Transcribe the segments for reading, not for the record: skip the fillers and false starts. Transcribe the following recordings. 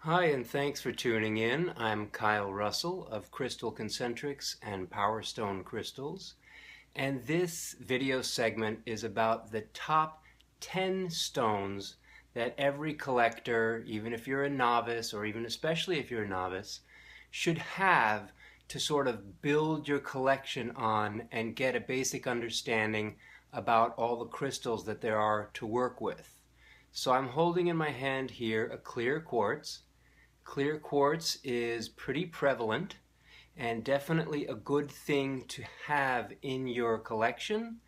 Hi, and thanks for tuning in. I'm Kyle Russell of Crystal Concentrics and Power Stone Crystals, and this video segment is about the top 10 stones that every collector, even if you're a novice or even especially if you're a novice, should have to sort of build your collection on and get a basic understanding about all the crystals that there are to work with. So I'm holding in my hand here a clear quartz. Clear quartz is pretty prevalent and definitely a good thing to have in your collection.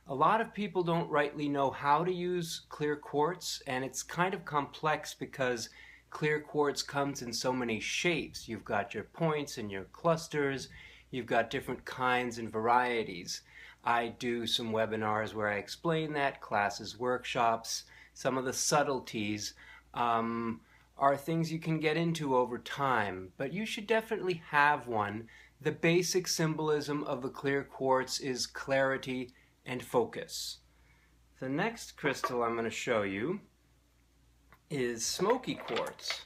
A lot of people don't rightly know how to use clear quartz, and it's kind of complex because clear quartz comes in so many shapes. You've got your points and your clusters, you've got different kinds and varieties. I do some webinars where I explain that, classes, workshops, some of the subtleties. Are things you can get into over time, but you should definitely have one. The basic symbolism of the clear quartz is clarity and focus. The next crystal I'm going to show you is Smoky Quartz.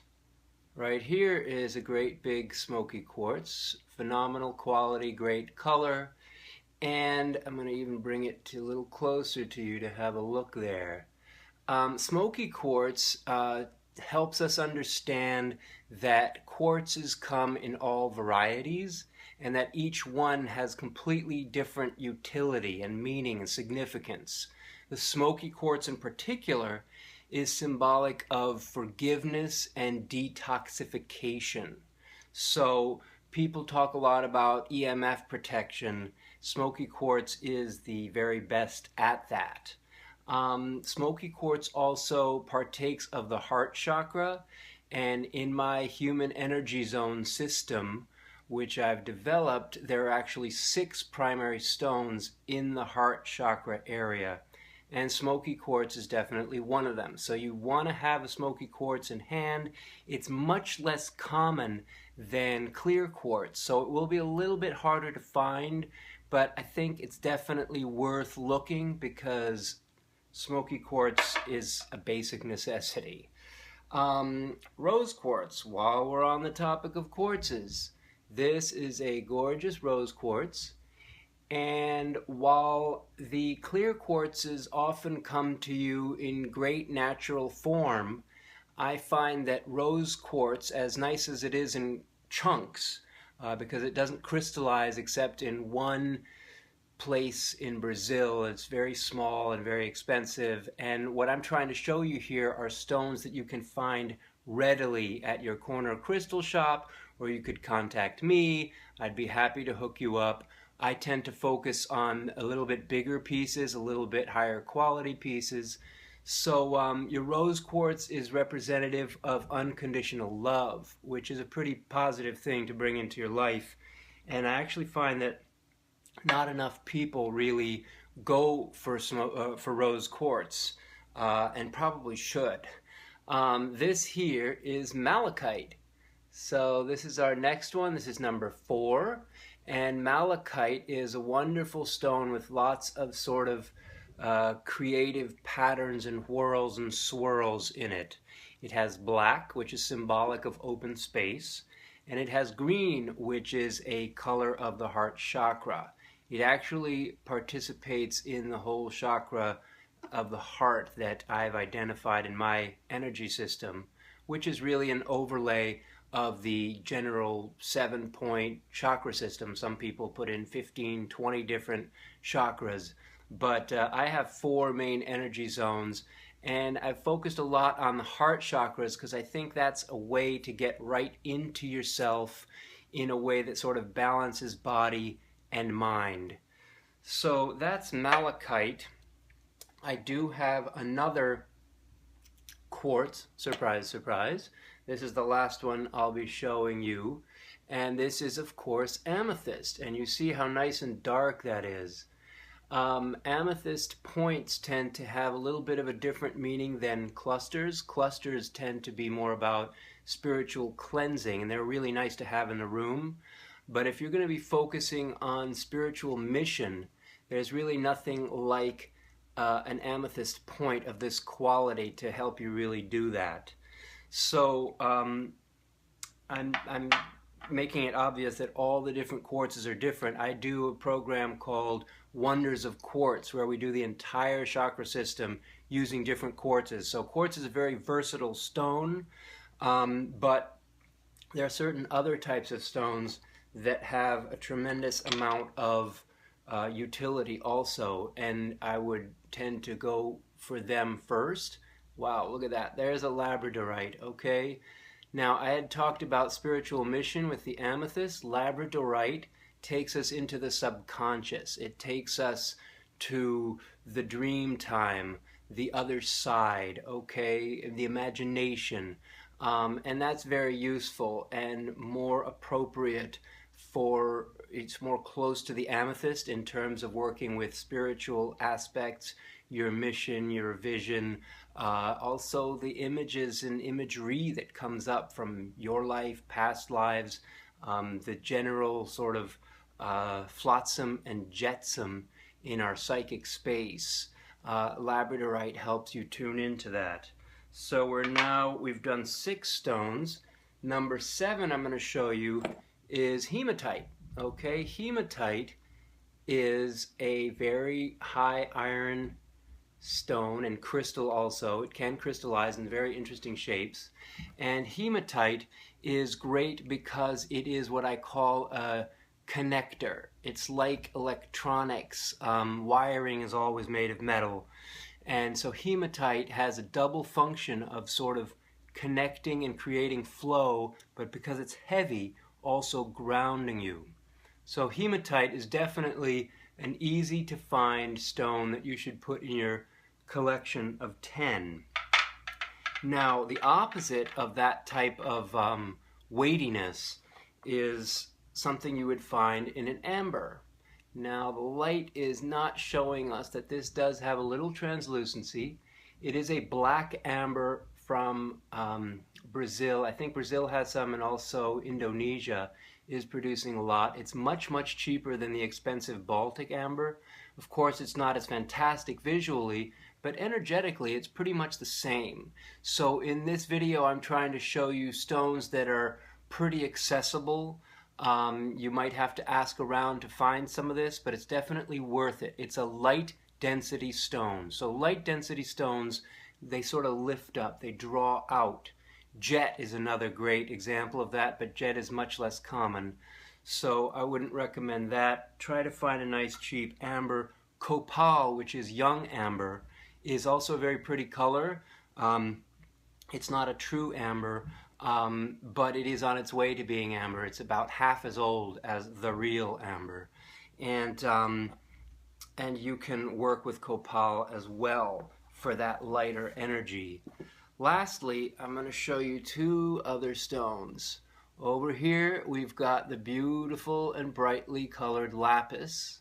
Right here is a great big Smoky Quartz, phenomenal quality, great color, and I'm going to even bring it a little closer to you to have a look there. Smoky Quartz helps us understand that quartzes come in all varieties and that each one has completely different utility and meaning and significance. The smoky quartz in particular is symbolic of forgiveness and detoxification. So people talk a lot about EMF protection. Smoky quartz is the very best at that. Smoky quartz also partakes of the heart chakra, and in my human energy zone system, which I've developed, there are actually 6 primary stones in the heart chakra area, and smoky quartz is definitely one of them. So you want to have a smoky quartz in hand. It's much less common than clear quartz, so it will be a little bit harder to find, but I think it's definitely worth looking because smoky quartz is a basic necessity. Rose quartz, while we're on the topic of quartzes, this is a gorgeous rose quartz, and while the clear quartzes often come to you in great natural form, I find that rose quartz, as nice as it is in chunks, because it doesn't crystallize except in one place in Brazil. It's very small and very expensive, and what I'm trying to show you here are stones that you can find readily at your corner crystal shop, or you could contact me. I'd be happy to hook you up. I tend to focus on a little bit bigger pieces, a little bit higher quality pieces. So your rose quartz is representative of unconditional love, which is a pretty positive thing to bring into your life, and I actually find that not enough people really go for rose quartz, and probably should. This here is malachite. So this is our next one. This is number 4, and malachite is a wonderful stone with lots of sort of creative patterns and whorls and swirls in it. It has black, which is symbolic of open space, and it has green, which is a color of the heart chakra. It actually participates in the whole chakra of the heart that I've identified in my energy system, which is really an overlay of the general 7-point chakra system. Some people put in 15, 20 different chakras, but I have 4 main energy zones, and I've focused a lot on the heart chakras because I think that's a way to get right into yourself in a way that sort of balances body and mind. So that's malachite. I do have another quartz, surprise, surprise. This is the last one I'll be showing you, and this is of course amethyst, and you see how nice and dark that is. Amethyst points tend to have a little bit of a different meaning than clusters. Clusters tend to be more about spiritual cleansing, and they're really nice to have in the room. But if you're going to be focusing on spiritual mission, there's really nothing like an amethyst point of this quality to help you really do that. So I'm making it obvious that all the different quartzes are different. I do a program called Wonders of Quartz, where we do the entire chakra system using different quartzes. So quartz is a very versatile stone, but there are certain other types of stones that have a tremendous amount of utility also, and I would tend to go for them first. Wow, look at that. There's a Labradorite, okay? Now, I had talked about spiritual mission with the Amethyst. Labradorite takes us into the subconscious. It takes us to the dream time, the other side, okay? The imagination. And that's very useful and more appropriate for, it's more close to the amethyst in terms of working with spiritual aspects, your mission, your vision, also the images and imagery that comes up from your life, past lives, the general sort of flotsam and jetsam in our psychic space. Labradorite helps you tune into that. So we've done 6 stones. Number 7 I'm going to show you is hematite. Okay, hematite is a very high iron stone and crystal also. It can crystallize in very interesting shapes. And hematite is great because it is what I call a connector. It's like electronics. Wiring is always made of metal. And so hematite has a double function of sort of connecting and creating flow, but because it's heavy, also grounding you. So hematite is definitely an easy to find stone that you should put in your collection of 10. Now, the opposite of that type of weightiness is something you would find in an amber. Now, the light is not showing us that this does have a little translucency. It is a black amber from Brazil. I think Brazil has some, and also Indonesia is producing a lot. It's much, much cheaper than the expensive Baltic amber. Of course, it's not as fantastic visually, but energetically it's pretty much the same. So in this video I'm trying to show you stones that are pretty accessible. You might have to ask around to find some of this, but it's definitely worth it. It's a light density stone. So light density stones, they sort of lift up, they draw out. Jet is another great example of that, but jet is much less common. So I wouldn't recommend that. Try to find a nice cheap amber. Kapaa, which is young amber, is also a very pretty color. It's not a true amber, but it is on its way to being amber. It's about half as old as the real amber. And you can work with Kapaa as well for that lighter energy. Lastly, I'm going to show you 2 other stones. Over here we've got the beautiful and brightly colored lapis.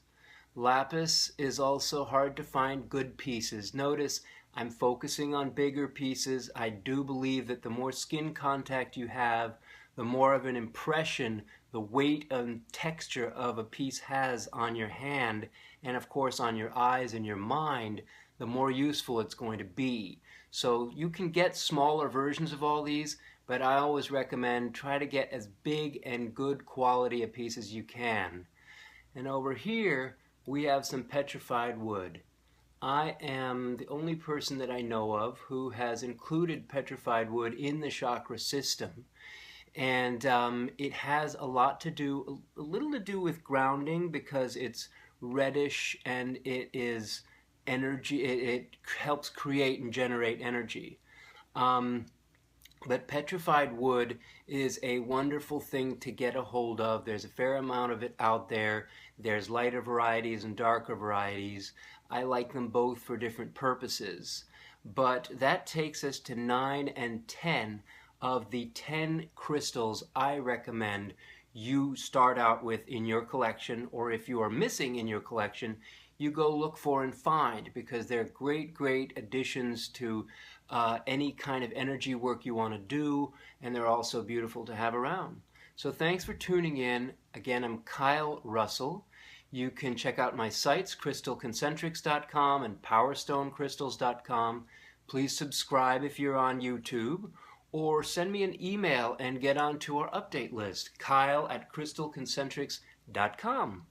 Lapis is also hard to find good pieces. Notice I'm focusing on bigger pieces. I do believe that the more skin contact you have, the more of an impression the weight and texture of a piece has on your hand, and of course on your eyes and your mind, the more useful it's going to be. So you can get smaller versions of all these, but I always recommend try to get as big and good quality a piece as you can. And over here we have some petrified wood. I am the only person that I know of who has included petrified wood in the chakra system. And it has a lot to do, a little to do with grounding, because it's reddish and it is energy, it helps create and generate energy. But petrified wood is a wonderful thing to get a hold of. There's a fair amount of it out there. There's lighter varieties and darker varieties. I like them both for different purposes. But that takes us to 9 and 10 of the 10 crystals I recommend you start out with in your collection, or if you are missing in your collection, you go look for and find, because they're great, great additions to any kind of energy work you want to do, and they're also beautiful to have around. So thanks for tuning in. Again, I'm Kyle Russell. You can check out my sites, crystalconcentrics.com and powerstonecrystals.com. Please subscribe if you're on YouTube, or send me an email and get onto our update list, Kyle@crystalconcentrics.com.